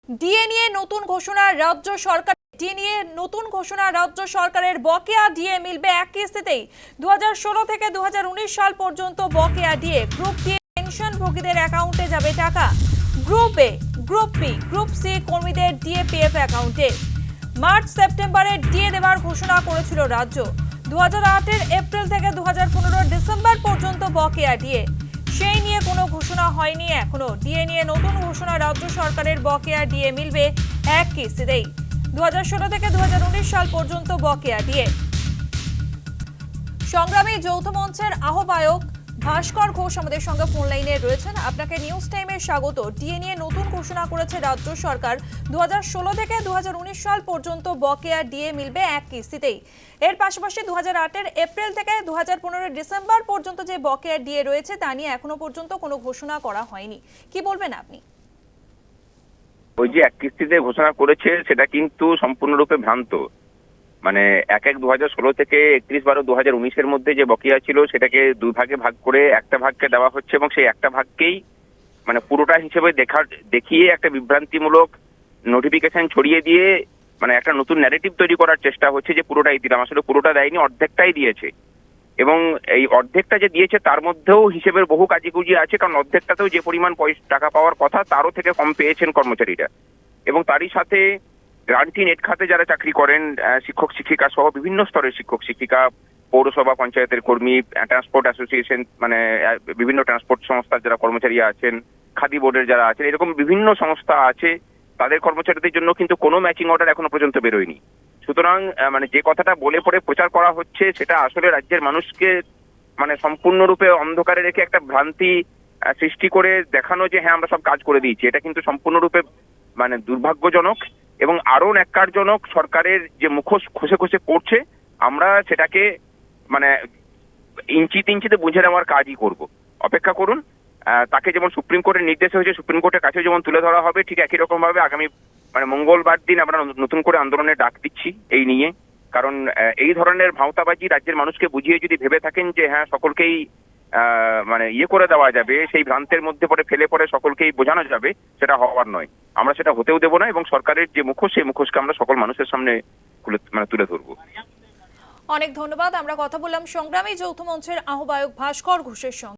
DA নিয়ে নতুন ঘোষণা রাজ্য সরকার রাজ্য সরকারের বকেয়া ডিএ মিলবে এক কিস্তিতেই 2016 থেকে 2019 সাল পর্যন্ত বকেয়া ডিএ গ্রুপ ডি পেনশনভোগীদের অ্যাকাউন্টে যাবে টাকা। Group A, group B, group C কর্মীদের ডিএ পিএফ অ্যাকাউন্টে। মার্চ সেপ্টেম্বরে ডিএ দেওয়ার ঘোষণা করেছিল রাজ্য। 2008 এপ্রিল থেকে 2015 ডিসেম্বর পর্যন্ত বকেয়া ডিএ, সেই নিয়ে কোনো ঘোষণা হয়নি এখনো। ডিএ নিয়ে নতুন ঘোষণা রাজ্য সরকারের বকেয়া ডিএ মিলবে এক কিস্তিতেই 2016 থেকে 2019 সাল পর্যন্ত বকেয়া ডিএ। সংগ্রামী যৌথ মঞ্চের আহ্বায়ক ভাস্কর ঘোষ আমাদের সঙ্গে ফোন লাইনে রয়েছেন। আপনাকে নিউজ টাইমে স্বাগত। ডিএ নিয়ে নতুন ঘোষণা করেছে রাজ্য সরকার। 2016 থেকে 2019 সাল পর্যন্ত বকেয়া ডিএ মিলবে এক কিস্তিতেই। এর পাশাপাশি 2008 এপ্রিল থেকে 2015 ডিসেম্বর পর্যন্ত যে বকেয়া ডিএ রয়েছে তা নিয়ে এখনো পর্যন্ত কোনো ঘোষণা করা হয়নি। কি বলবেন আপনি? ওই যে এক কিস্তিতে ঘোষণা করেছে সেটা কিন্তু সম্পূর্ণরূপে ভ্রান্ত। মানে 1/1/2016 থেকে 31/12/2019 মধ্যে যে বকেয়া ছিল সেটাকে দুই ভাগে ভাগ করে একটা ভাগকে দেওয়া হচ্ছে এবং সেই একটা ভাগকেই মানে পুরোটা হিসেবে দেখিয়ে একটা বিভ্রান্তিমূলক নোটিফিকেশন ছড়িয়ে দিয়ে মানে একটা নতুন ন্যারেটিভ তৈরি করার চেষ্টা হচ্ছে যে পুরোটাই দিলাম। আসলে পুরোটা দেয়নি, অর্ধেকটাই দিয়েছে। এবং এই অর্ধেকটা যে দিয়েছে তার মধ্যেও হিসেবের বহু কাজিকুজি আছে, কারণ অর্ধেকটাতেও যে পরিমাণ টাকা পাওয়ার কথা তারও থেকে কম পেয়েছেন কর্মচারীরা। এবং তারই সাথে গ্রান্টি নেট খাতে যারা চাকরি করেন, শিক্ষক শিক্ষিকা সহ বিভিন্ন স্তরের শিক্ষক শিক্ষিকা, পৌরসভা পঞ্চায়েতের কর্মী, ট্রান্সপোর্ট অ্যাসোসিয়েশন মানে বিভিন্ন ট্রান্সপোর্ট সংস্থার যারা কর্মচারী আছেন, খাদি বোর্ডের যারা আছেন, এরকম বিভিন্ন সংস্থা আছে, তাদের কর্মচারীদের জন্য কিন্তু কোনো ম্যাচিং অর্ডার এখনো পর্যন্ত বেরোয়নি। সুতরাং মানে যে কথাটা বলে পড়ে প্রচার করা হচ্ছে সেটা আসলে রাজ্যের মানুষকে মানে সম্পূর্ণরূপে অন্ধকারে রেখে একটা ভ্রান্তি সৃষ্টি করে দেখানো যে হ্যাঁ আমরা সব কাজ করে দিয়েছি। এটা কিন্তু সম্পূর্ণরূপে মানে দুর্ভাগ্যজনক এবং আরো ন্যাক্কারজনক। সরকারের যে মুখোশ খসে খসে পড়ছে, আমরা সেটাকে মানে ইঞ্চিতে বুঝে নেওয়ার কাজই করব। অপেক্ষা করুন। তাকে যেমন সুপ্রিম কোর্টের নির্দেশ হয়েছে, সুপ্রিম কোর্টের কাছে যেমন তুলে ধরা হবে, ঠিক একই রকম ভাবে আগামী মানে মঙ্গলবার দিন আমরা নতুন করে আন্দোলনের ডাক দিচ্ছি এই নিয়ে। কারণ এই ধরনের ভাঁওতাবাজি রাজ্যের মানুষকে বুঝিয়ে যদি ভেবে থাকেন যে হ্যাঁ সকলকেই মানে ইয়ে করে দেওয়া যাবে, সেই ভ্রান্তের মধ্যে পড়ে ফেলে পড়ে সকলকেই বোঝানো যাবে, সেটা হওয়ার নয়। আমরা সেটা হতেও দেবো না এবং সরকারের যে মুখোশ সেই মুখোশকে আমরা সকল মানুষের সামনে তুলে ধরবো। অনেক ধন্যবাদ। আমরা কথা বললাম সংগ্রামী যৌথ মঞ্চের আহ্বায়ক ভাস্কর ঘোষের সঙ্গে।